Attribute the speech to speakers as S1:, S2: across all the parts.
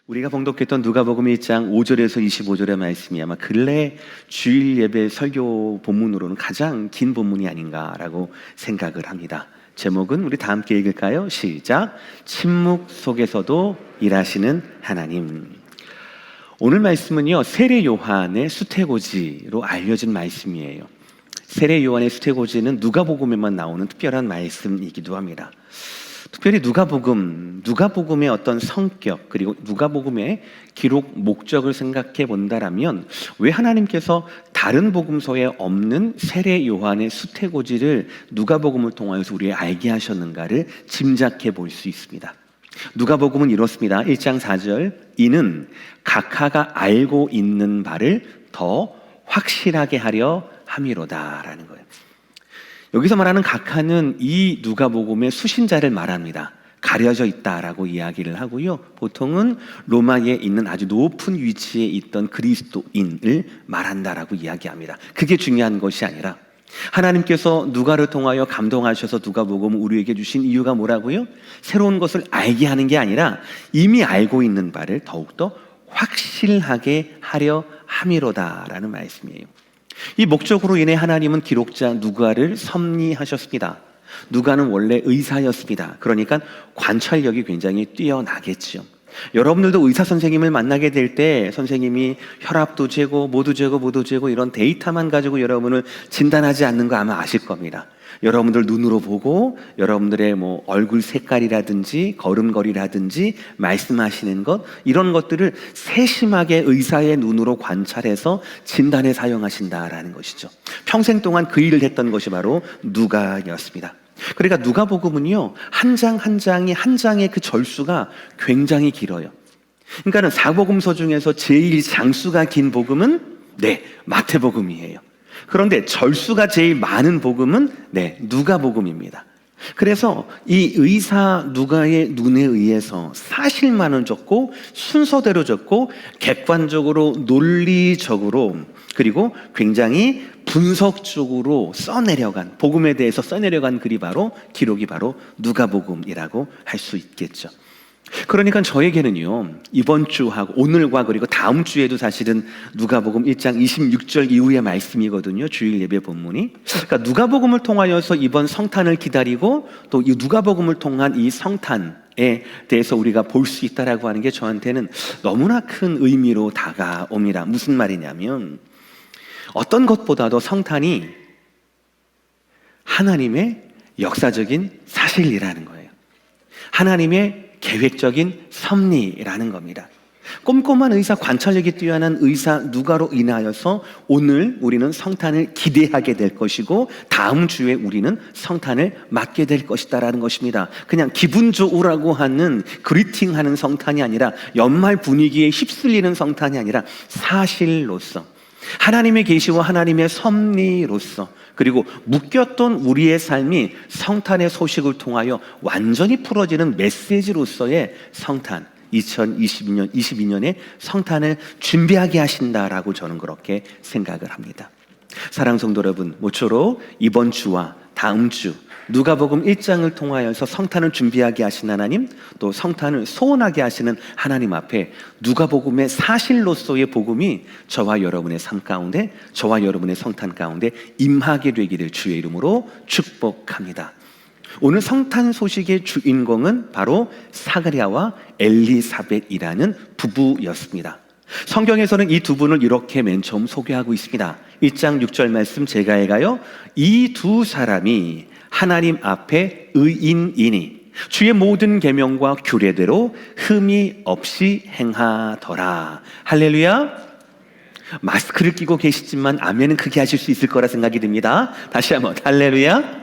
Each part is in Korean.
S1: 우리가 봉독했던 누가복음 1장 5절에서 25절의 말씀이 아마 근래 주일 예배 설교 본문으로는 가장 긴 본문이 아닌가라고 생각을 합니다. 제목은 우리 다 함께 읽을까요? 시작! 침묵 속에서도 일하시는 하나님. 오늘 말씀은요, 세례 요한의 수태고지로 알려진 말씀이에요. 세례 요한의 수태고지는 누가복음에만 나오는 특별한 말씀이기도 합니다. 특별히 누가복음의 어떤 성격, 그리고 누가복음의 기록 목적을 생각해 본다라면 왜 하나님께서 다른 복음서에 없는 세례 요한의 수태고지를 누가복음을 통하여서 우리에게 알게 하셨는가를 짐작해 볼 수 있습니다. 누가복음은 이렇습니다. 1장 4절, 이는 각하가 알고 있는 바를 더 확실하게 하려 함이로다라는 거예요. 여기서 말하는 각하는 이 누가복음의 수신자를 말합니다. 가려져 있다라고 이야기를 하고요. 보통은 로마에 있는 아주 높은 위치에 있던 그리스도인을 말한다라고 이야기합니다. 그게 중요한 것이 아니라 하나님께서 누가를 통하여 감동하셔서 누가복음을 우리에게 주신 이유가 뭐라고요? 새로운 것을 알게 하는 게 아니라 이미 알고 있는 바를 더욱더 확실하게 하려 함이로다라는 말씀이에요. 이 목적으로 인해 하나님은 기록자 누가를 섭리하셨습니다. 누가는 원래 의사였습니다. 그러니까 관찰력이 굉장히 뛰어나겠죠. 여러분들도 의사 선생님을 만나게 될 때 선생님이 혈압도 재고 모두 재고 이런 데이터만 가지고 여러분을 진단하지 않는 거 아마 아실 겁니다. 여러분들 눈으로 보고 여러분들의 얼굴 색깔이라든지 걸음걸이라든지 말씀하시는 것, 이런 것들을 세심하게 의사의 눈으로 관찰해서 진단에 사용하신다라는 것이죠. 평생 동안 그 일을 했던 것이 바로 누가였습니다. 그러니까 누가복음은요, 한 장의 그 절수가 굉장히 길어요. 그러니까는 사복음서 중에서 제일 장수가 긴 복음은 마태복음이에요. 그런데 절수가 제일 많은 복음은 누가복음입니다. 그래서 이 의사 누가의 눈에 의해서 사실만은 적고 순서대로 적고 객관적으로 논리적으로 그리고 굉장히 분석적으로 써내려간, 복음에 대해서 써내려간 기록이 바로 누가복음이라고 할 수 있겠죠. 그러니까 저에게는요, 이번 주하고 오늘과 그리고 다음 주에도 사실은 누가복음 1장 26절 이후의 말씀이거든요. 주일 예배 본문이. 그러니까 누가복음을 통하여서 이번 성탄을 기다리고 또 이 누가복음을 통한 이 성탄에 대해서 우리가 볼 수 있다라고 하는 게 저한테는 너무나 큰 의미로 다가옵니다. 무슨 말이냐면 어떤 것보다도 성탄이 하나님의 역사적인 사실이라는 거예요. 하나님의 계획적인 섭리라는 겁니다. 꼼꼼한 의사, 관찰력이 뛰어난 의사 누가로 인하여서 오늘 우리는 성탄을 기대하게 될 것이고 다음 주에 우리는 성탄을 맞게 될 것이다라는 것입니다. 그냥 기분 좋으라고 하는 그리팅하는 성탄이 아니라 연말 분위기에 휩쓸리는 성탄이 아니라 사실로서 하나님의 계시와 하나님의 섭리로서 그리고 묶였던 우리의 삶이 성탄의 소식을 통하여 완전히 풀어지는 메시지로서의 성탄, 2022년의 성탄을 준비하게 하신다라고 저는 그렇게 생각을 합니다. 사랑하는 성도 여러분, 모쪼록 이번 주와 다음 주 누가복음 1장을 통하여서 성탄을 준비하게 하신 하나님, 또 성탄을 소원하게 하시는 하나님 앞에 누가복음의 사실로서의 복음이 저와 여러분의 삶 가운데, 저와 여러분의 성탄 가운데 임하게 되기를 주의 이름으로 축복합니다. 오늘 성탄 소식의 주인공은 바로 사가랴와 엘리사벳이라는 부부였습니다. 성경에서는 이 두 분을 이렇게 맨 처음 소개하고 있습니다. 1장 6절 말씀 제가 읽어요. 이 두 사람이 하나님 앞에 의인이니 주의 모든 계명과 규례대로 흠이 없이 행하더라. 할렐루야. 마스크를 끼고 계시지만 아멘은 크게 하실 수 있을 거라 생각이 듭니다. 다시 한번 할렐루야.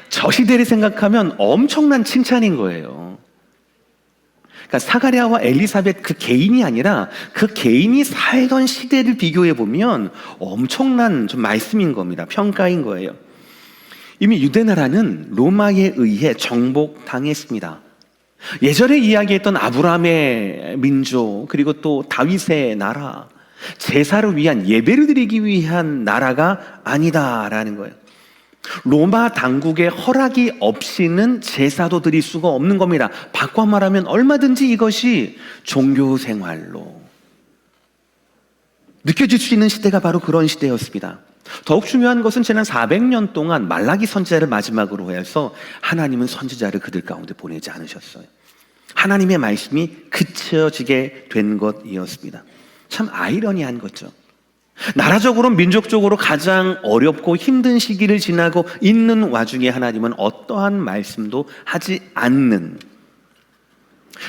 S1: 저 시대를 생각하면 엄청난 칭찬인 거예요. 그러니까 사가랴와 엘리사벳 그 개인이 아니라 그 개인이 살던 시대를 비교해 보면 엄청난 좀 말씀인 겁니다. 평가인 거예요. 이미 유대나라는 로마에 의해 정복당했습니다. 예전에 이야기했던 아브라함의 민족 그리고 또 다윗의 나라, 제사를 위한 예배를 드리기 위한 나라가 아니다라는 거예요. 로마 당국의 허락이 없이는 제사도 드릴 수가 없는 겁니다. 바꿔 말하면 얼마든지 이것이 종교 생활로 느껴질 수 있는 시대가 바로 그런 시대였습니다. 더욱 중요한 것은 지난 400년 동안 말라기 선지자를 마지막으로 해서 하나님은 선지자를 그들 가운데 보내지 않으셨어요. 하나님의 말씀이 그쳐지게 된 것이었습니다. 참 아이러니한 거죠. 나라적으로 민족적으로 가장 어렵고 힘든 시기를 지나고 있는 와중에 하나님은 어떠한 말씀도 하지 않는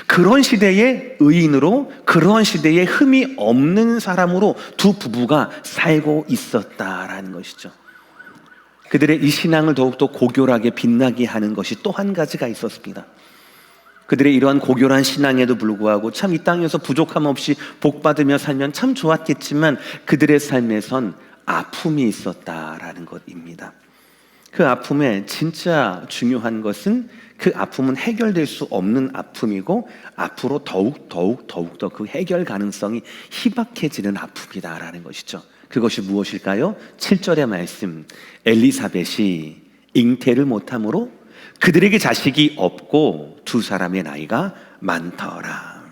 S1: 그런 시대의 의인으로, 그런 시대에 흠이 없는 사람으로 두 부부가 살고 있었다라는 것이죠. 그들의 이 신앙을 더욱더 고결하게 빛나게 하는 것이 또 한 가지가 있었습니다. 그들의 이러한 고결한 신앙에도 불구하고 참 이 땅에서 부족함 없이 복받으며 살면 참 좋았겠지만 그들의 삶에선 아픔이 있었다라는 것입니다. 그 아픔에 진짜 중요한 것은 그 아픔은 해결될 수 없는 아픔이고 앞으로 더욱더 그 해결 가능성이 희박해지는 아픔이다라는 것이죠. 그것이 무엇일까요? 7절의 말씀, 엘리사벳이 잉태를 못함으로 그들에게 자식이 없고 두 사람의 나이가 많더라.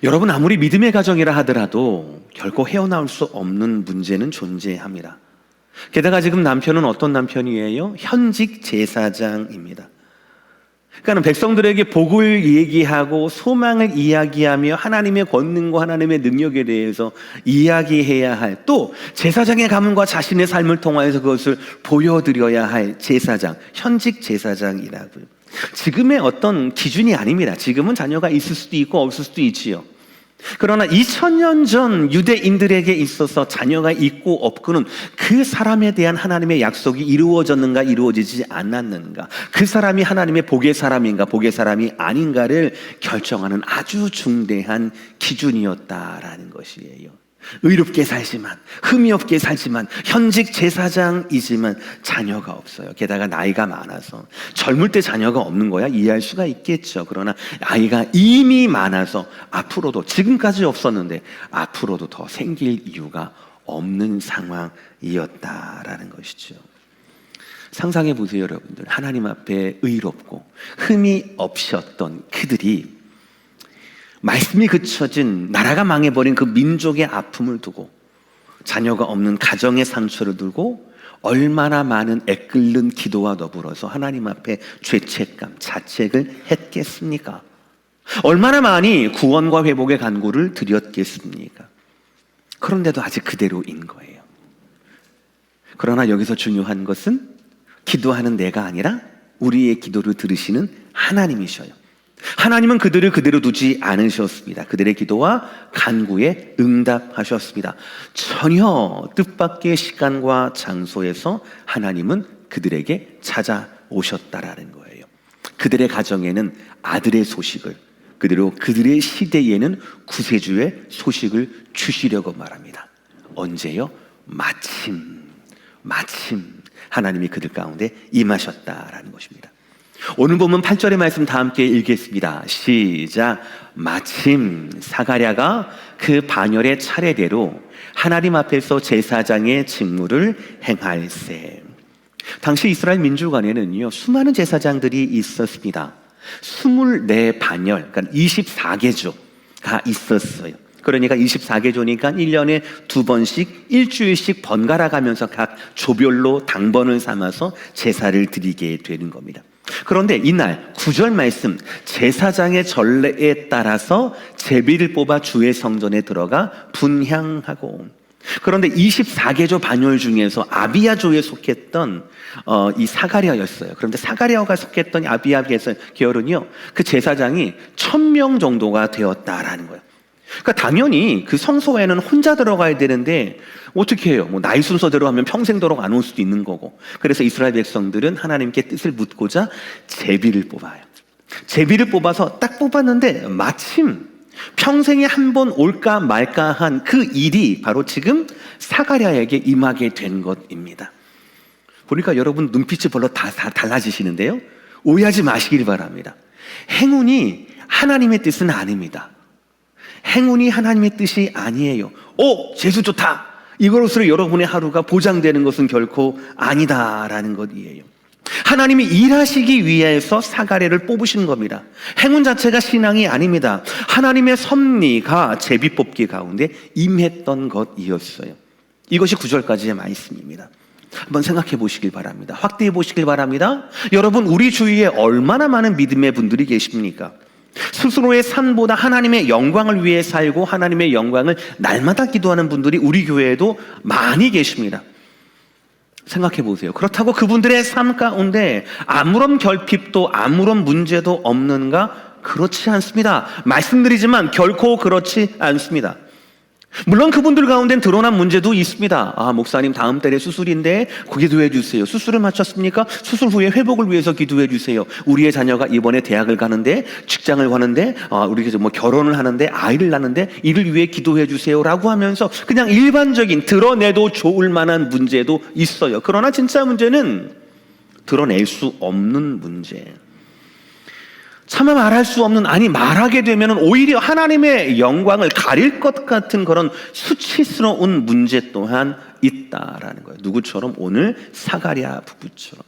S1: 여러분, 아무리 믿음의 가정이라 하더라도 결코 헤어나올 수 없는 문제는 존재합니다. 게다가 지금 남편은 어떤 남편이에요? 현직 제사장입니다. 그러니까 백성들에게 복을 얘기하고 소망을 이야기하며 하나님의 권능과 하나님의 능력에 대해서 이야기해야 할, 또 제사장의 가문과 자신의 삶을 통하여서 그것을 보여드려야 할 제사장, 현직 제사장이라고요. 지금의 어떤 기준이 아닙니다. 지금은 자녀가 있을 수도 있고 없을 수도 있지요. 그러나 2000년 전 유대인들에게 있어서 자녀가 있고 없고는 그 사람에 대한 하나님의 약속이 이루어졌는가 이루어지지 않았는가, 그 사람이 하나님의 복의 사람인가 복의 사람이 아닌가를 결정하는 아주 중대한 기준이었다라는 것이에요. 의롭게 살지만, 흠이 없게 살지만, 현직 제사장이지만 자녀가 없어요. 게다가 나이가 많아서. 젊을 때 자녀가 없는 거야 이해할 수가 있겠죠. 그러나 아이가 이미 많아서 앞으로도, 지금까지 없었는데 앞으로도 더 생길 이유가 없는 상황이었다라는 것이죠. 상상해 보세요, 여러분들. 하나님 앞에 의롭고 흠이 없었던 그들이 말씀이 그쳐진, 나라가 망해버린 그 민족의 아픔을 두고, 자녀가 없는 가정의 상처를 두고 얼마나 많은 애끓는 기도와 더불어서 하나님 앞에 죄책감, 자책을 했겠습니까? 얼마나 많이 구원과 회복의 간구를 드렸겠습니까? 그런데도 아직 그대로인 거예요. 그러나 여기서 중요한 것은 기도하는 내가 아니라 우리의 기도를 들으시는 하나님이셔요. 하나님은 그들을 그대로 두지 않으셨습니다. 그들의 기도와 간구에 응답하셨습니다. 전혀 뜻밖의 시간과 장소에서 하나님은 그들에게 찾아오셨다라는 거예요. 그들의 가정에는 아들의 소식을, 그대로 그들의 시대에는 구세주의 소식을 주시려고 말합니다. 언제요? 마침 하나님이 그들 가운데 임하셨다라는 것입니다. 오늘 보면 8절의 말씀 다 함께 읽겠습니다. 시작. 마침 사가랴가 그 반열의 차례대로 하나님 앞에서 제사장의 직무를 행할세. 당시 이스라엘 민족 안에는요, 수많은 제사장들이 있었습니다. 24반열, 그러니까 24개조가 있었어요. 그러니까 24개조니까 1년에 2번씩 일주일씩 번갈아 가면서 각 조별로 당번을 삼아서 제사를 드리게 되는 겁니다. 그런데 이날 9절 말씀, 제사장의 전례에 따라서 제비를 뽑아 주의 성전에 들어가 분향하고, 그런데 24개조 반열 중에서 아비야조에 속했던 이 사가랴였어요. 그런데 사가랴가 속했던 아비야 계열은요, 그 제사장이 1000명 정도가 되었다라는 거예요. 그러니까 당연히 그 성소에는 혼자 들어가야 되는데 어떻게 해요? 뭐 나이 순서대로 하면 평생도록 안 올 수도 있는 거고. 그래서 이스라엘 백성들은 하나님께 뜻을 묻고자 제비를 뽑아요. 제비를 뽑아서 딱 뽑았는데 마침 평생에 한 번 올까 말까 한 그 일이 바로 지금 사가랴에게 임하게 된 것입니다. 보니까 여러분 눈빛이 별로 다 달라지시는데요, 오해하지 마시길 바랍니다. 행운이 하나님의 뜻은 아닙니다. 행운이 하나님의 뜻이 아니에요. 오, 재수 좋다 이것으로 여러분의 하루가 보장되는 것은 결코 아니다라는 것이에요. 하나님이 일하시기 위해서 사가랴를 뽑으신 겁니다. 행운 자체가 신앙이 아닙니다. 하나님의 섭리가 제비뽑기 가운데 임했던 것이었어요. 이것이 9절까지의 말씀입니다. 한번 생각해 보시길 바랍니다. 확대해 보시길 바랍니다. 여러분, 우리 주위에 얼마나 많은 믿음의 분들이 계십니까? 스스로의 삶보다 하나님의 영광을 위해 살고 하나님의 영광을 날마다 기도하는 분들이 우리 교회에도 많이 계십니다. 생각해 보세요. 그렇다고 그분들의 삶 가운데 아무런 결핍도 아무런 문제도 없는가? 그렇지 않습니다. 말씀드리지만 결코 그렇지 않습니다. 물론 그분들 가운데는 드러난 문제도 있습니다. 목사님 다음 달에 수술인데 기도해 주세요. 수술을 마쳤습니까? 수술 후에 회복을 위해서 기도해 주세요. 우리의 자녀가 이번에 대학을 가는데, 직장을 가는데, 우리 결혼을 하는데, 아이를 낳는데 이를 위해 기도해 주세요라고 하면서 그냥 일반적인 드러내도 좋을 만한 문제도 있어요. 그러나 진짜 문제는 드러낼 수 없는 문제. 차마 말할 수 없는, 아니 말하게 되면 오히려 하나님의 영광을 가릴 것 같은 그런 수치스러운 문제 또한 있다라는 거예요. 누구처럼? 오늘 사가랴 부부처럼.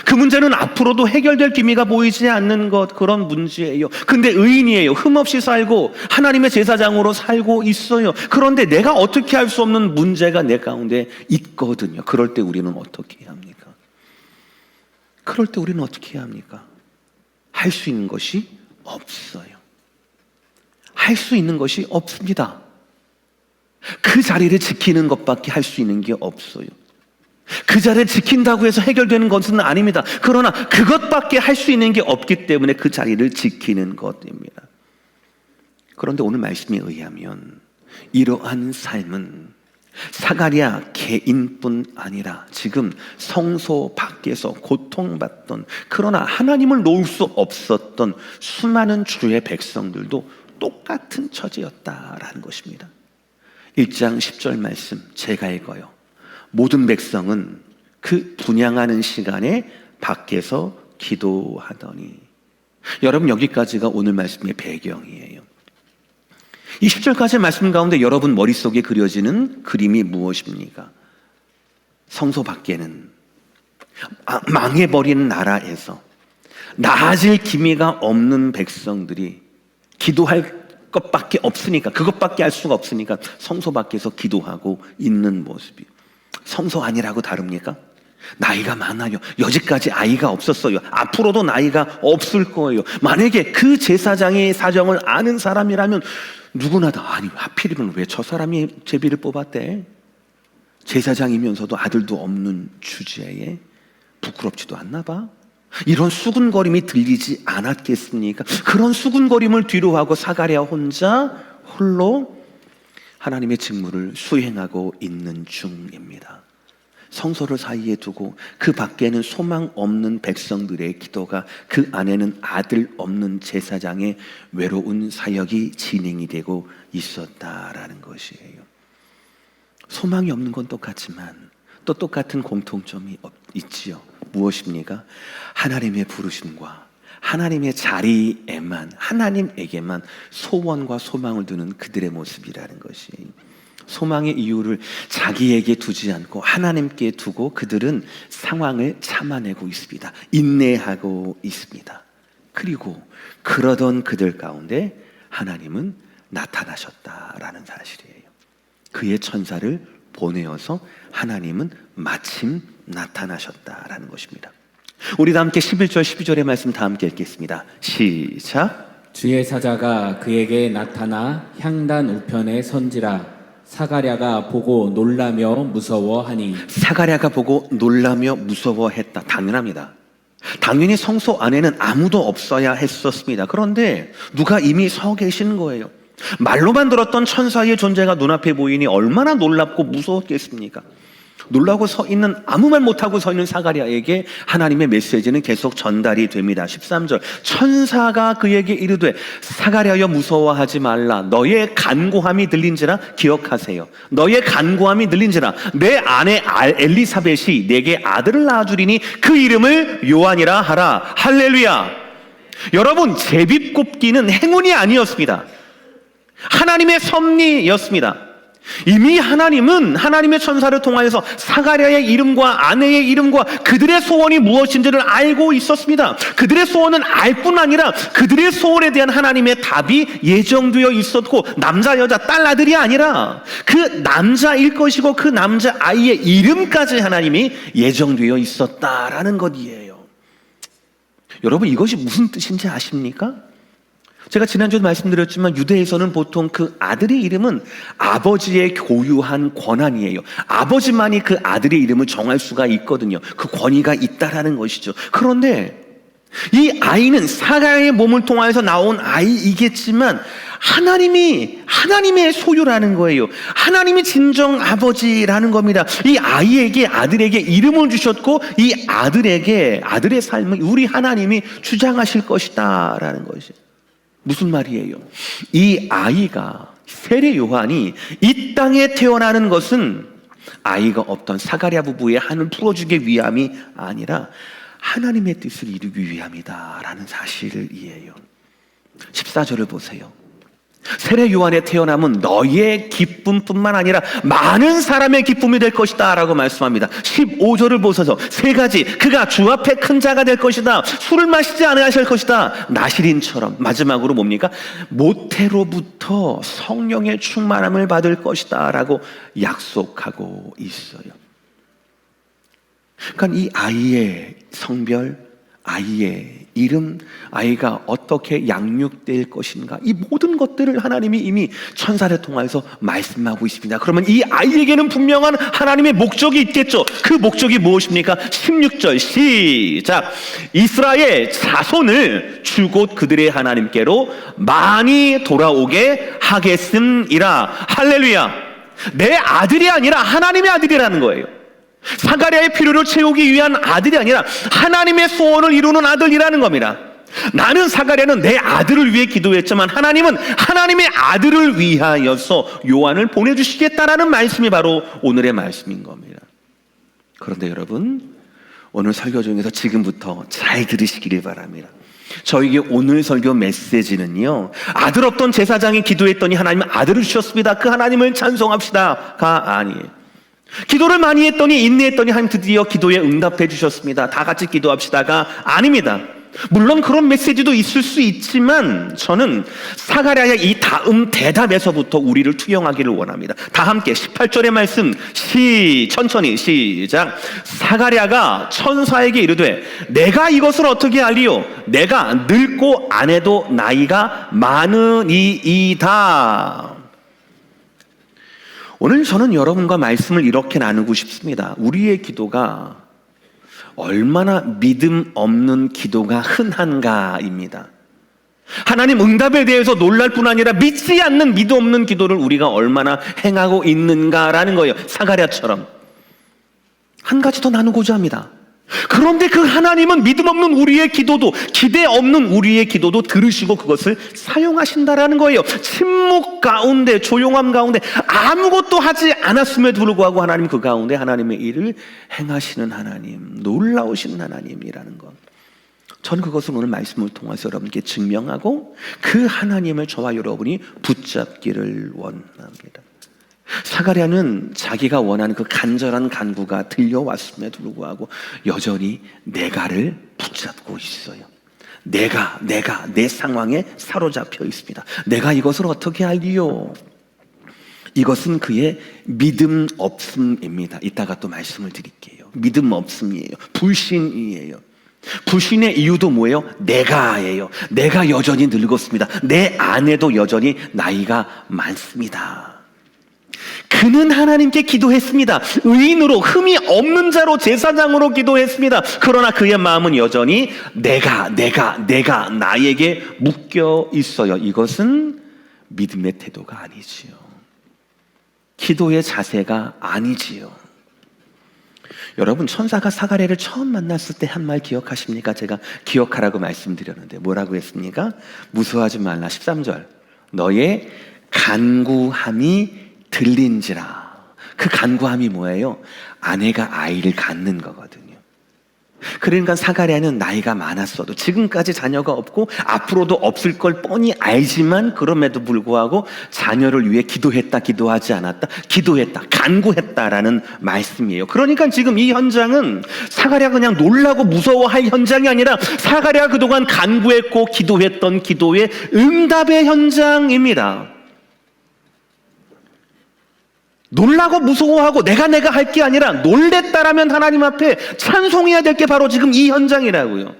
S1: 그 문제는 앞으로도 해결될 기미가 보이지 않는 그런 문제예요. 근데 의인이에요. 흠없이 살고 하나님의 제사장으로 살고 있어요. 그런데 내가 어떻게 할 수 없는 문제가 내 가운데 있거든요. 그럴 때 우리는 어떻게 해야 합니까? 그럴 때 우리는 어떻게 해야 합니까? 할 수 있는 것이 없어요. 할 수 있는 것이 없습니다. 그 자리를 지키는 것밖에 할 수 있는 게 없어요. 그 자리를 지킨다고 해서 해결되는 것은 아닙니다. 그러나 그것밖에 할 수 있는 게 없기 때문에 그 자리를 지키는 것입니다. 그런데 오늘 말씀에 의하면 이러한 삶은 사가랴 개인뿐 아니라 지금 성소 밖에서 고통받던, 그러나 하나님을 놓을 수 없었던 수많은 주의 백성들도 똑같은 처지였다라는 것입니다. 1장 10절 말씀 제가 읽어요. 모든 백성은 그 분향하는 시간에 밖에서 기도하더니. 여러분, 여기까지가 오늘 말씀의 배경이에요. 이 10절까지의 말씀 가운데 여러분 머릿속에 그려지는 그림이 무엇입니까? 성소 밖에는 망해버린 나라에서 나아질 기미가 없는 백성들이 기도할 것밖에 없으니까, 그것밖에 할 수가 없으니까 성소 밖에서 기도하고 있는 모습이. 성소 아니라고 다릅니까? 나이가 많아요. 여지까지 아이가 없었어요. 앞으로도 나이가 없을 거예요. 만약에 그 제사장의 사정을 아는 사람이라면 누구나 다, 아니 하필이면 왜 저 사람이 제비를 뽑았대? 제사장이면서도 아들도 없는 주제에 부끄럽지도 않나 봐? 이런 수군거림이 들리지 않았겠습니까? 그런 수군거림을 뒤로하고 사가랴 혼자 홀로 하나님의 직무를 수행하고 있는 중입니다. 성소를 사이에 두고 그 밖에는 소망 없는 백성들의 기도가, 그 안에는 아들 없는 제사장의 외로운 사역이 진행이 되고 있었다라는 것이에요. 소망이 없는 건 똑같지만 또 똑같은 공통점이 있지요. 무엇입니까? 하나님의 부르심과 하나님의 자리에만, 하나님에게만 소원과 소망을 두는 그들의 모습이라는 것이에요. 소망의 이유를 자기에게 두지 않고 하나님께 두고 그들은 상황을 참아내고 있습니다. 인내하고 있습니다. 그리고 그러던 그들 가운데 하나님은 나타나셨다라는 사실이에요. 그의 천사를 보내어서 하나님은 마침 나타나셨다라는 것입니다. 우리 다 함께 11절 12절의 말씀 다 함께 읽겠습니다. 시작.
S2: 주의 사자가 그에게 나타나 향단 우편에 선지라. 사가랴가 보고 놀라며 무서워하니.
S1: 사가랴가 보고 놀라며 무서워했다. 당연합니다. 당연히 성소 안에는 아무도 없어야 했었습니다. 그런데 누가 이미 서 계신 거예요. 말로만 들었던 천사의 존재가 눈앞에 보이니 얼마나 놀랍고 무서웠겠습니까? 놀라고 서 있는, 아무 말 못하고 서 있는 사가랴에게 하나님의 메시지는 계속 전달이 됩니다. 13절, 천사가 그에게 이르되 사가랴여 무서워하지 말라. 너의 간구함이 들린지라 기억하세요. 너의 간구함이 들린지라. 내 아내 엘리사벳이 내게 아들을 낳아주리니 그 이름을 요한이라 하라. 할렐루야. 여러분, 제비뽑기는 행운이 아니었습니다. 하나님의 섭리였습니다. 이미 하나님은 하나님의 천사를 통하여서 사가랴의 이름과 아내의 이름과 그들의 소원이 무엇인지를 알고 있었습니다. 그들의 소원은 알 뿐 아니라 그들의 소원에 대한 하나님의 답이 예정되어 있었고, 남자, 여자, 딸, 아들이 아니라 그 남자일 것이고 그 남자 아이의 이름까지 하나님이 예정되어 있었다라는 것이에요. 여러분, 이것이 무슨 뜻인지 아십니까? 제가 지난주에 말씀드렸지만 유대에서는 보통 그 아들의 이름은 아버지의 고유한 권한이에요. 아버지만이 그 아들의 이름을 정할 수가 있거든요. 그 권위가 있다라는 것이죠. 그런데 이 아이는 사가랴의 몸을 통해서 나온 아이이겠지만 하나님의 소유라는 거예요. 하나님이 진정 아버지라는 겁니다. 이 아이에게, 아들에게 이름을 주셨고 이 아들의 삶을 우리 하나님이 주장하실 것이다 라는 것이죠. 무슨 말이에요? 이 아이가, 세례 요한이 이 땅에 태어나는 것은 아이가 없던 사가랴 부부의 한을 풀어주기 위함이 아니라 하나님의 뜻을 이루기 위함이다 라는 사실을 이해해요. 14절을 보세요. 세례 요한의 태어남은 너희의 기쁨뿐만 아니라 많은 사람의 기쁨이 될 것이다 라고 말씀합니다. 15절을 보셔서 세 가지, 그가 주 앞에 큰 자가 될 것이다, 술을 마시지 않으실 것이다, 나시린처럼, 마지막으로 뭡니까? 모태로부터 성령의 충만함을 받을 것이다 라고 약속하고 있어요. 그러니까 이 아이의 성별, 아이의 이름, 아이가 어떻게 양육될 것인가, 이 모든 것들을 하나님이 이미 천사를 통해서 말씀하고 있습니다. 그러면 이 아이에게는 분명한 하나님의 목적이 있겠죠. 그 목적이 무엇입니까? 16절 시작. 이스라엘 자손을 주곧 그들의 하나님께로 많이 돌아오게 하겠음이라. 할렐루야. 내 아들이 아니라 하나님의 아들이라는 거예요. 사가랴의 필요를 채우기 위한 아들이 아니라 하나님의 소원을 이루는 아들이라는 겁니다. 나는, 사가랴는 내 아들을 위해 기도했지만 하나님은 하나님의 아들을 위하여서 요한을 보내주시겠다라는 말씀이 바로 오늘의 말씀인 겁니다. 그런데 여러분, 오늘 설교 중에서 지금부터 잘 들으시기를 바랍니다. 저에게 오늘 설교 메시지는요, 아들 없던 제사장이 기도했더니 하나님은 아들을 주셨습니다, 그 하나님을 찬송합시다가 아니에요. 기도를 많이 했더니, 인내했더니 하나님 드디어 기도에 응답해 주셨습니다, 다 같이 기도합시다가 아닙니다. 물론 그런 메시지도 있을 수 있지만 저는 사가랴의 이 다음 대답에서부터 우리를 투영하기를 원합니다. 다 함께 18절의 말씀 천천히 시작. 사가랴가 천사에게 이르되 내가 이것을 어떻게 알리요? 내가 늙고 아내도 나이가 많으니이다. 오늘 저는 여러분과 말씀을 이렇게 나누고 싶습니다. 우리의 기도가 얼마나 믿음 없는 기도가 흔한가입니다. 하나님 응답에 대해서 놀랄 뿐 아니라 믿지 않는 믿음 없는 기도를 우리가 얼마나 행하고 있는가라는 거예요. 사가랴처럼. 한 가지 더 나누고자 합니다. 그런데 그 하나님은 믿음 없는 우리의 기도도, 기대 없는 우리의 기도도 들으시고 그것을 사용하신다라는 거예요. 침묵 가운데, 조용함 가운데 아무것도 하지 않았음에도 불구하고 하나님 그 가운데 하나님의 일을 행하시는 하나님, 놀라우신 하나님이라는 것. 저는 그것을 오늘 말씀을 통해서 여러분께 증명하고 그 하나님을 저와 여러분이 붙잡기를 원합니다. 사가랴는 자기가 원하는 그 간절한 간구가 들려왔음에도 불구하고 여전히 내가를 붙잡고 있어요. 내가 내 상황에 사로잡혀 있습니다. 내가 이것을 어떻게 알리요? 이것은 그의 믿음 없음입니다. 이따가 또 말씀을 드릴게요. 믿음 없음이에요. 불신이에요. 불신의 이유도 뭐예요? 내가예요. 내가 여전히 늙었습니다. 내 아내도 여전히 나이가 많습니다. 그는 하나님께 기도했습니다. 의인으로, 흠이 없는 자로, 제사장으로 기도했습니다. 그러나 그의 마음은 여전히 내가 나에게 묶여 있어요. 이것은 믿음의 태도가 아니지요. 기도의 자세가 아니지요. 여러분, 천사가 사가랴를 처음 만났을 때 한 말 기억하십니까? 제가 기억하라고 말씀드렸는데 뭐라고 했습니까? 무수하지 말라. 13절. 너의 간구함이 들린지라. 그 간구함이 뭐예요? 아내가 아이를 갖는 거거든요. 그러니까 사가랴는 나이가 많았어도, 지금까지 자녀가 없고 앞으로도 없을 걸 뻔히 알지만 그럼에도 불구하고 자녀를 위해 기도했다, 기도하지 않았다, 기도했다, 간구했다라는 말씀이에요. 그러니까 지금 이 현장은 사가랴가 그냥 놀라고 무서워할 현장이 아니라 사가랴가 그동안 간구했고 기도했던 기도의 응답의 현장입니다. 놀라고 무서워하고 내가 할 게 아니라 놀랬다라면 하나님 앞에 찬송해야 될 게 바로 지금 이 현장이라고요.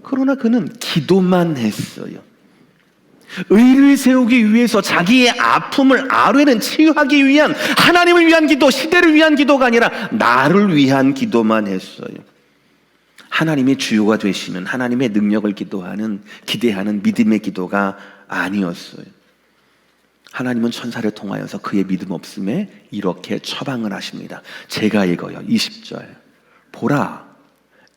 S1: 그러나 그는 기도만 했어요. 의를 세우기 위해서 자기의 아픔을 아뢰는 치유하기 위한, 하나님을 위한 기도, 시대를 위한 기도가 아니라 나를 위한 기도만 했어요. 하나님의 주요가 되시는 하나님의 능력을 기대하는 믿음의 기도가 아니었어요. 하나님은 천사를 통하여서 그의 믿음 없음에 이렇게 처방을 하십니다. 제가 읽어요. 20절. 보라,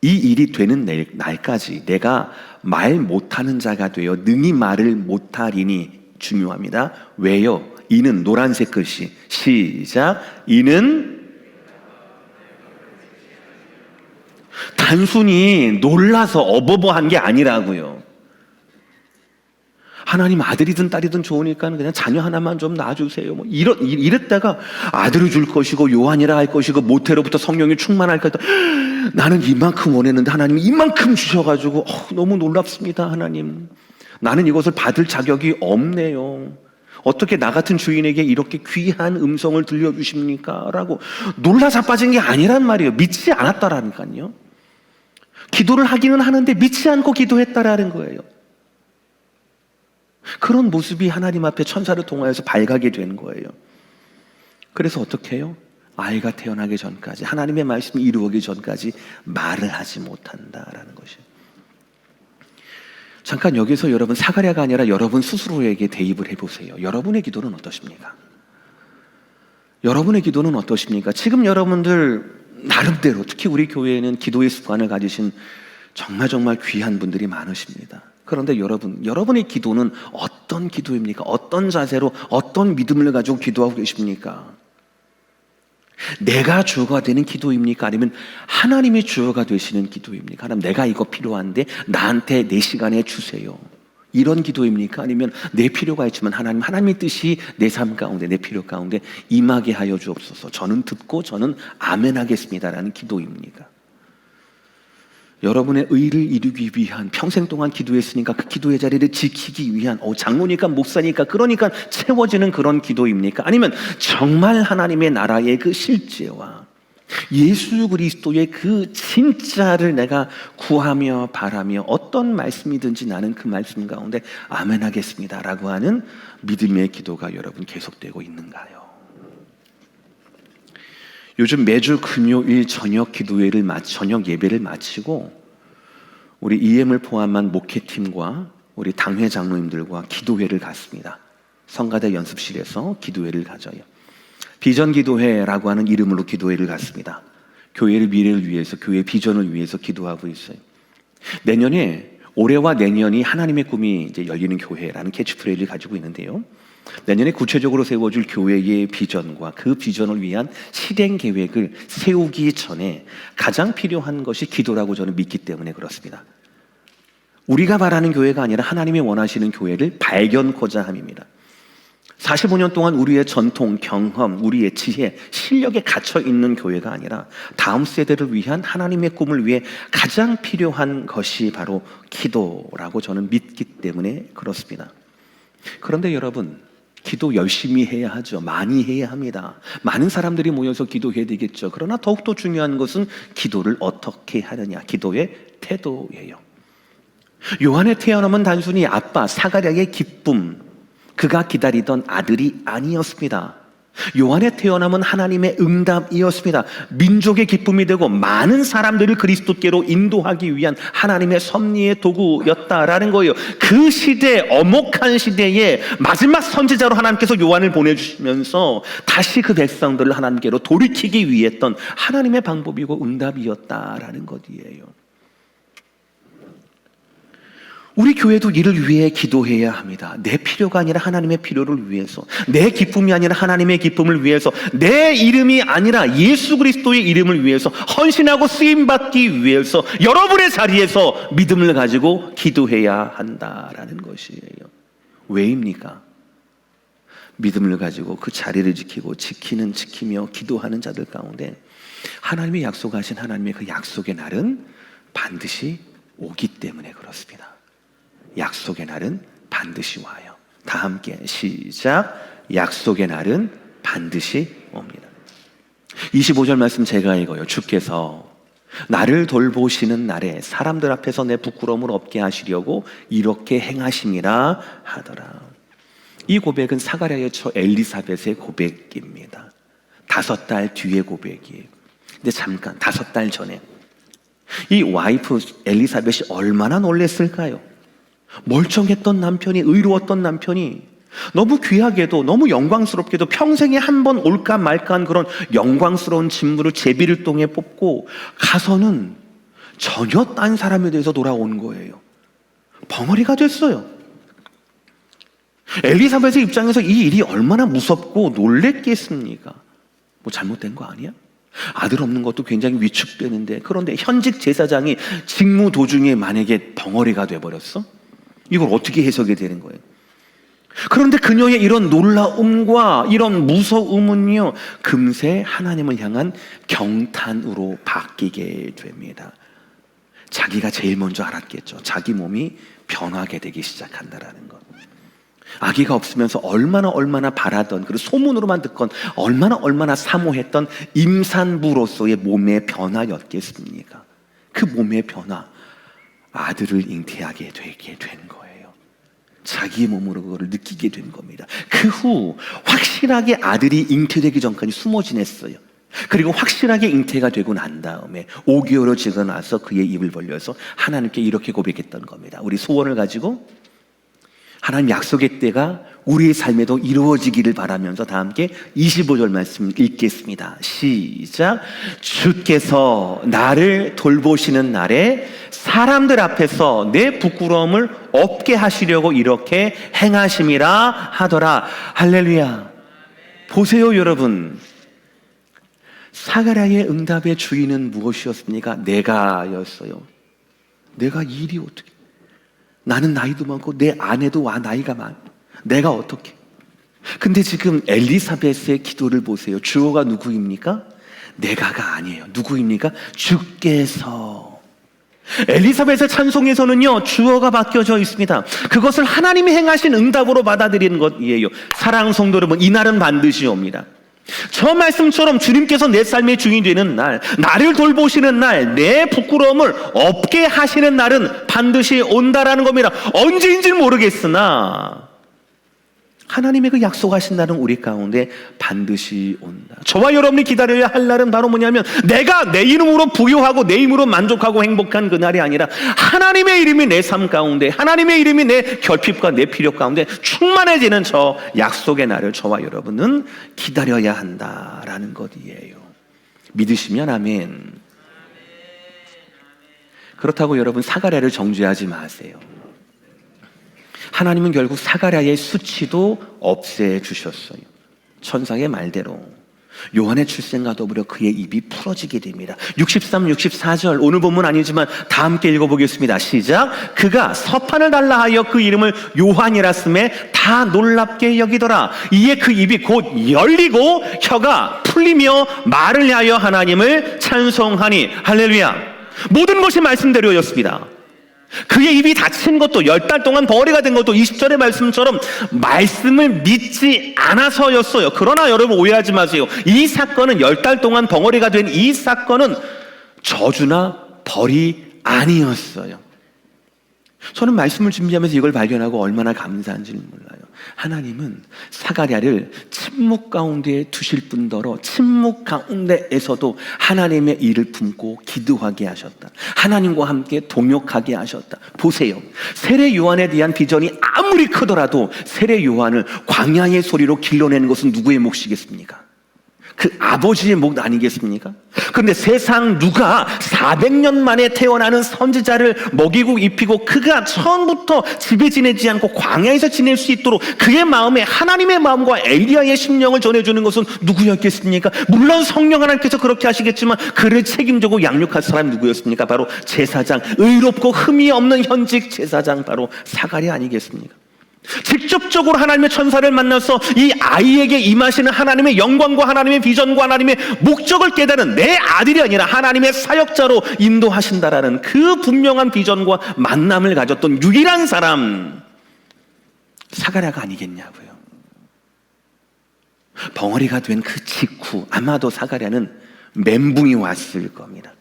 S1: 이 일이 되는 날까지 내가 말 못하는 자가 되어 능히 말을 못하리니. 중요합니다. 왜요? 이는 노란색 글씨. 시작. 이는 단순히 놀라서 어버버한 게 아니라고요. 하나님 아들이든 딸이든 좋으니까 그냥 자녀 하나만 좀 낳아주세요. 뭐 이랬다가 아들을 줄 것이고 요한이라 할 것이고 모태로부터 성령이 충만할 것이다. 나는 이만큼 원했는데 하나님이 이만큼 주셔가지고 너무 놀랍습니다. 하나님, 나는 이것을 받을 자격이 없네요. 어떻게 나 같은 주인에게 이렇게 귀한 음성을 들려주십니까? 라고 놀라 자빠진 게 아니란 말이에요. 믿지 않았다라니까요. 기도를 하기는 하는데 믿지 않고 기도했다라는 거예요. 그런 모습이 하나님 앞에 천사를 통하여서 발각이 된 거예요. 그래서 어떻게 해요? 아이가 태어나기 전까지, 하나님의 말씀이 이루어지기 전까지 말을 하지 못한다라는 것이에요. 잠깐 여기서 여러분, 사가랴가 아니라 여러분 스스로에게 대입을 해보세요. 여러분의 기도는 어떠십니까? 여러분의 기도는 어떠십니까? 지금 여러분들 나름대로, 특히 우리 교회에는 기도의 습관을 가지신 정말 귀한 분들이 많으십니다. 그런데 여러분의 기도는 어떤 기도입니까? 어떤 자세로, 어떤 믿음을 가지고 기도하고 계십니까? 내가 주어가 되는 기도입니까? 아니면 하나님이 주어가 되시는 기도입니까? 하나님, 내가 이거 필요한데 나한테 내 시간에 주세요. 이런 기도입니까? 아니면 내 필요가 있지만 하나님의 뜻이 내 삶 가운데, 내 필요 가운데 임하게 하여 주옵소서, 저는 듣고 저는 아멘 하겠습니다라는 기도입니까? 여러분의 의를 이루기 위한, 평생 동안 기도했으니까 그 기도의 자리를 지키기 위한, 장로니까 목사니까 그러니까 채워지는 그런 기도입니까? 아니면 정말 하나님의 나라의 그 실제와 예수 그리스도의 그 진짜를 내가 구하며 바라며 어떤 말씀이든지 나는 그 말씀 가운데 아멘 하겠습니다 라고 하는 믿음의 기도가 여러분 계속되고 있는가요? 요즘 매주 금요일 저녁 예배를 마치고 우리 EM을 포함한 목회팀과 우리 당회 장로님들과 기도회를 갔습니다. 성가대 연습실에서 기도회를 가져요. 비전 기도회라고 하는 이름으로 기도회를 갔습니다. 교회의 미래를 위해서, 교회의 비전을 위해서 기도하고 있어요. 올해와 내년이 하나님의 꿈이 이제 열리는 교회라는 캐치프레이즈를 가지고 있는데요. 내년에 구체적으로 세워줄 교회의 비전과 그 비전을 위한 실행 계획을 세우기 전에 가장 필요한 것이 기도라고 저는 믿기 때문에 그렇습니다. 우리가 바라는 교회가 아니라 하나님이 원하시는 교회를 발견코자 함입니다. 45년 동안 우리의 전통, 경험, 우리의 지혜, 실력에 갇혀 있는 교회가 아니라 다음 세대를 위한 하나님의 꿈을 위해 가장 필요한 것이 바로 기도라고 저는 믿기 때문에 그렇습니다. 그런데 여러분, 기도 열심히 해야 하죠. 많이 해야 합니다. 많은 사람들이 모여서 기도해야 되겠죠. 그러나 더욱더 중요한 것은 기도를 어떻게 하느냐, 기도의 태도예요. 요한의 태어남은 단순히 아빠 사가랴의 기쁨, 그가 기다리던 아들이 아니었습니다. 요한의 태어남은 하나님의 응답이었습니다. 민족의 기쁨이 되고 많은 사람들을 그리스도께로 인도하기 위한 하나님의 섭리의 도구였다라는 거예요. 그 시대, 엄혹한 시대에 마지막 선지자로 하나님께서 요한을 보내주시면서 다시 그 백성들을 하나님께로 돌이키기 위해 했던 하나님의 방법이고 응답이었다라는 것이에요. 우리 교회도 이를 위해 기도해야 합니다. 내 필요가 아니라 하나님의 필요를 위해서, 내 기쁨이 아니라 하나님의 기쁨을 위해서, 내 이름이 아니라 예수 그리스도의 이름을 위해서 헌신하고 쓰임받기 위해서 여러분의 자리에서 믿음을 가지고 기도해야 한다라는 것이에요. 왜입니까? 믿음을 가지고 그 자리를 지키며 기도하는 자들 가운데 하나님이 약속하신 하나님의 그 약속의 날은 반드시 오기 때문에 그렇습니다. 약속의 날은 반드시 와요. 다 함께 시작. 약속의 날은 반드시 옵니다. 25절 말씀 제가 읽어요. 주께서 나를 돌보시는 날에 사람들 앞에서 내 부끄러움을 없게 하시려고 이렇게 행하심이라 하더라. 이 고백은 사가랴의 처 엘리사벳의 고백입니다. 5달 뒤의 고백이에요. 근데 잠깐 5달 전에 이 와이프 엘리사벳이 얼마나 놀랬을까요? 멀쩡했던 남편이, 의로웠던 남편이 너무 귀하게도 너무 영광스럽게도 평생에 한 번 올까 말까한 그런 영광스러운 직무를 제비를 통해 뽑고 가서는 전혀 딴 사람에 대해서 돌아온 거예요. 벙어리가 됐어요. 엘리사벳의 입장에서 이 일이 얼마나 무섭고 놀랬겠습니까? 뭐 잘못된 거 아니야? 아들 없는 것도 굉장히 위축되는데, 그런데 현직 제사장이 직무 도중에 만약에 벙어리가 돼버렸어? 이걸 어떻게 해석이 되는 거예요? 그런데 그녀의 이런 놀라움과 이런 무서움은요, 금세 하나님을 향한 경탄으로 바뀌게 됩니다. 자기가 제일 먼저 알았겠죠. 자기 몸이 변하게 되기 시작한다라는 것. 아기가 없으면서 얼마나 바라던, 그리고 소문으로만 듣건 얼마나 사모했던 임산부로서의 몸의 변화였겠습니까? 그 몸의 변화, 아들을 잉태하게 되게 된 거예요. 자기 몸으로 그거를 느끼게 된 겁니다. 그 후 확실하게 아들이 잉태되기 전까지 숨어 지냈어요. 그리고 확실하게 잉태가 되고 난 다음에 5개월을 지고 나서 그의 입을 벌려서 하나님께 이렇게 고백했던 겁니다. 우리 소원을 가지고 하나님 약속의 때가 우리의 삶에도 이루어지기를 바라면서 다 함께 25절 말씀 읽겠습니다. 시작. 주께서 나를 돌보시는 날에 사람들 앞에서 내 부끄러움을 없게 하시려고 이렇게 행하심이라 하더라. 할렐루야. 보세요 여러분, 사가랴의 응답의 주인은 무엇이었습니까? 내가였어요. 내가 이 일이 어떻게, 나는 나이도 많고 내 아내도 나이가 많아, 내가 어떻게. 근데 지금 엘리사벳의 기도를 보세요. 주어가 누구입니까? 내가가 아니에요. 누구입니까? 주께서. 엘리사벳의 찬송에서는요, 주어가 바뀌어져 있습니다. 그것을 하나님이 행하신 응답으로 받아들이는 것이에요. 사랑하는 성도 여러분, 이날은 반드시 옵니다. 저 말씀처럼 주님께서 내 삶의 주인이 되는 날, 나를 돌보시는 날, 내 부끄러움을 없게 하시는 날은 반드시 온다라는 겁니다. 언제인지는 모르겠으나 하나님의 그 약속하신 날은 우리 가운데 반드시 온다. 저와 여러분이 기다려야 할 날은 바로 뭐냐면, 내가 내 이름으로 부유하고 내 이름으로 만족하고 행복한 그 날이 아니라 하나님의 이름이 내 삶 가운데, 하나님의 이름이 내 결핍과 내 필요 가운데 충만해지는 저 약속의 날을 저와 여러분은 기다려야 한다라는 것이에요. 믿으시면 아멘. 그렇다고 여러분 사가랴를 정죄하지 마세요. 하나님은 결국 사가랴의 수치도 없애주셨어요. 천사의 말대로 요한의 출생과 더불어 그의 입이 풀어지게 됩니다. 63, 64절 오늘 본문 아니지만 다 함께 읽어보겠습니다. 시작. 그가 서판을 달라 하여 그 이름을 요한이라 쓰매 다 놀랍게 여기더라. 이에 그 입이 곧 열리고 혀가 풀리며 말을 하여 하나님을 찬송하니. 할렐루야. 모든 것이 말씀대로였습니다. 그의 입이 닫힌 것도, 10달 동안 벙어리가 된 것도 20절의 말씀처럼 말씀을 믿지 않아서였어요. 그러나 여러분 오해하지 마세요. 이 사건은 10달 동안 벙어리가 된 이 사건은 저주나 벌이 아니었어요. 저는 말씀을 준비하면서 이걸 발견하고 얼마나 감사한지를 몰라요. 하나님은 사가랴를 침묵 가운데 두실 뿐더러 침묵 가운데에서도 하나님의 일을 품고 기도하게 하셨다. 하나님과 함께 동역하게 하셨다. 보세요. 세례 요한에 대한 비전이 아무리 크더라도 세례 요한을 광야의 소리로 길러내는 것은 누구의 몫이겠습니까? 그 아버지의 목 아니겠습니까? 그런데 세상 누가 400년 만에 태어나는 선지자를 먹이고 입히고 그가 처음부터 집에 지내지 않고 광야에서 지낼 수 있도록 그의 마음에 하나님의 마음과 엘리야의 심령을 전해주는 것은 누구였겠습니까? 물론 성령 하나님께서 그렇게 하시겠지만 그를 책임지고 양육할 사람이 누구였습니까? 바로 제사장, 의롭고 흠이 없는 현직 제사장, 바로 사가랴 아니겠습니까? 직접적으로 하나님의 천사를 만나서 이 아이에게 임하시는 하나님의 영광과 하나님의 비전과 하나님의 목적을 깨달은 내 아들이 아니라 하나님의 사역자로 인도하신다라는 그 분명한 비전과 만남을 가졌던 유일한 사람, 사가랴가 아니겠냐고요. 벙어리가 된 그 직후 아마도 사가랴는 멘붕이 왔을 겁니다.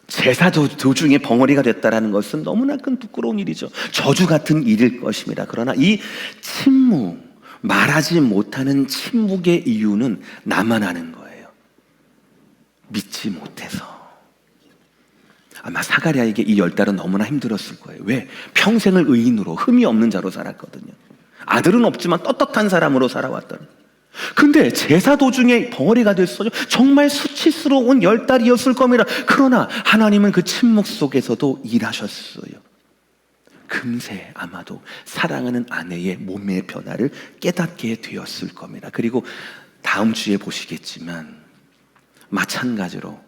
S1: 제사 도중에 벙어리가 됐다는 것은 너무나 큰 부끄러운 일이죠. 저주 같은 일일 것입니다. 그러나 이 침묵, 말하지 못하는 침묵의 이유는 나만 아는 거예요. 믿지 못해서. 아마 사가랴에게 이 10달은 너무나 힘들었을 거예요. 왜? 평생을 의인으로 흠이 없는 자로 살았거든요. 아들은 없지만 떳떳한 사람으로 살아왔더니. 근데 제사 도중에 벙어리가 됐어요. 정말 수치스러운 10달이었을 겁니다. 그러나 하나님은 그 침묵 속에서도 일하셨어요. 금세 아마도 사랑하는 아내의 몸의 변화를 깨닫게 되었을 겁니다. 그리고 다음 주에 보시겠지만 마찬가지로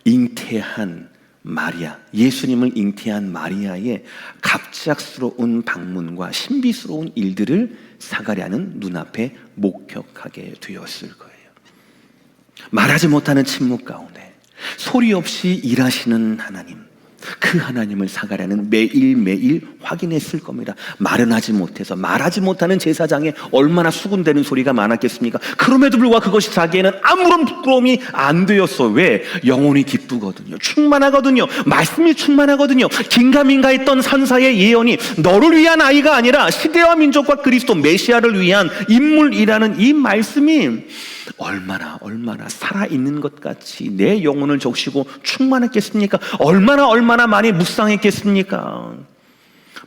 S1: 잉태한 마리아, 예수님을 잉태한 마리아의 갑작스러운 방문과 신비스러운 일들을 사가랴는 눈앞에 목격하게 되었을 거예요. 말하지 못하는 침묵 가운데 소리 없이 일하시는 하나님, 그 하나님을 사가랴는 매일매일 확인했을 겁니다. 말은 하지 못해서 말하지 못하는 제사장에 얼마나 수군대는 소리가 많았겠습니까? 그럼에도 불구하고 그것이 자기에는 아무런 부끄러움이 안 되었어. 왜? 영혼이 기쁘거든요. 충만하거든요. 말씀이 충만하거든요. 긴가민가했던 산사의 예언이 너를 위한 아이가 아니라 시대와 민족과 그리스도 메시아를 위한 인물이라는 이 말씀이 얼마나 살아있는 것 같이 내 영혼을 적시고 충만했겠습니까? 얼마나 많이 묵상했겠습니까?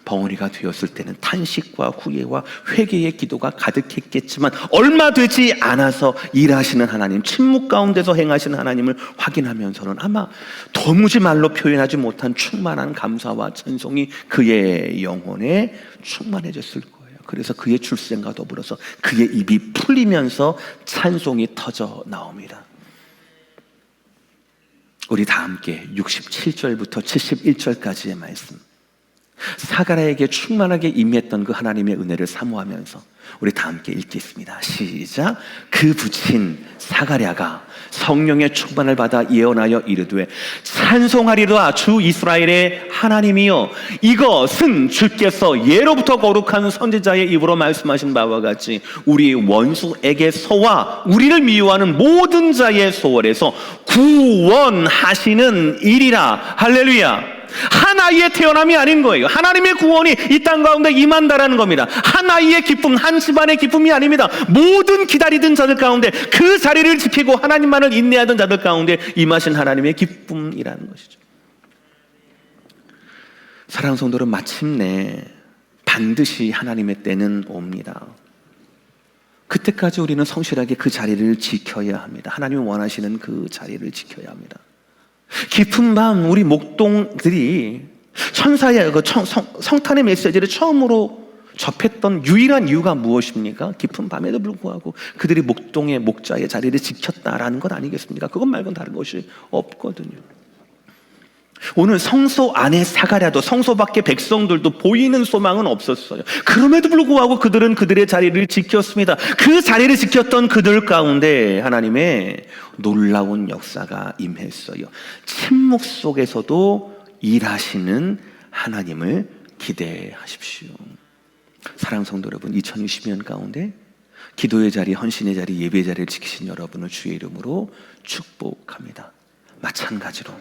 S1: 벙어리가 되었을 때는 탄식과 후회와 회개의 기도가 가득했겠지만 얼마 되지 않아서 일하시는 하나님, 침묵 가운데서 행하시는 하나님을 확인하면서는 아마 도무지 말로 표현하지 못한 충만한 감사와 찬송이 그의 영혼에 충만해졌을 거예요. 그래서 그의 출생과 더불어서 그의 입이 풀리면서 찬송이 터져 나옵니다. 우리 다 함께 67절부터 71절까지의 말씀, 사가랴에게 충만하게 임했던 그 하나님의 은혜를 사모하면서 우리 다 함께 읽겠습니다. 시작. 그 부친 사가랴가 성령의 충만을 받아 예언하여 이르되 찬송하리로다 주 이스라엘의 하나님이여, 이것은 주께서 예로부터 거룩한 선지자의 입으로 말씀하신 바와 같이 우리 원수에게서와 우리를 미워하는 모든 자의 소원에서 구원하시는 일이라. 할렐루야. 한 아이의 태어남이 아닌 거예요. 하나님의 구원이 이 땅 가운데 임한다라는 겁니다. 한 아이의 기쁨, 한 집안의 기쁨이 아닙니다. 모든 기다리던 자들 가운데 그 자리를 지키고 하나님만을 인내하던 자들 가운데 임하신 하나님의 기쁨이라는 것이죠. 사랑하는 성도는 마침내 반드시 하나님의 때는 옵니다. 그때까지 우리는 성실하게 그 자리를 지켜야 합니다. 하나님이 원하시는 그 자리를 지켜야 합니다. 깊은 밤 우리 목동들이 천사의 성탄의 메시지를 처음으로 접했던 유일한 이유가 무엇입니까? 깊은 밤에도 불구하고 그들이 목동의 목자의 자리를 지켰다라는 것 아니겠습니까? 그것 말고는 다른 것이 없거든요. 오늘 성소 안에 사가랴도 성소 밖의 백성들도 보이는 소망은 없었어요. 그럼에도 불구하고 그들은 그들의 자리를 지켰습니다. 그 자리를 지켰던 그들 가운데 하나님의 놀라운 역사가 임했어요. 침묵 속에서도 일하시는 하나님을 기대하십시오. 사랑하는 성도 여러분, 2020년 가운데 기도의 자리, 헌신의 자리, 예배의 자리를 지키신 여러분을 주의 이름으로 축복합니다. 마찬가지로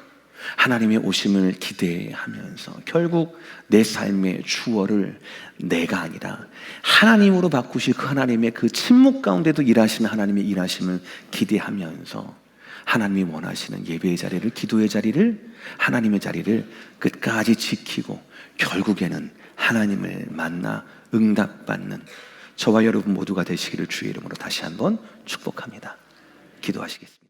S1: 하나님의 오심을 기대하면서 결국 내 삶의 주어를 내가 아니라 하나님으로 바꾸실 그 하나님의 그 침묵 가운데도 일하시는 하나님의 일하심을 기대하면서 하나님이 원하시는 예배의 자리를, 기도의 자리를, 하나님의 자리를 끝까지 지키고 결국에는 하나님을 만나 응답받는 저와 여러분 모두가 되시기를 주의 이름으로 다시 한번 축복합니다. 기도하시겠습니다.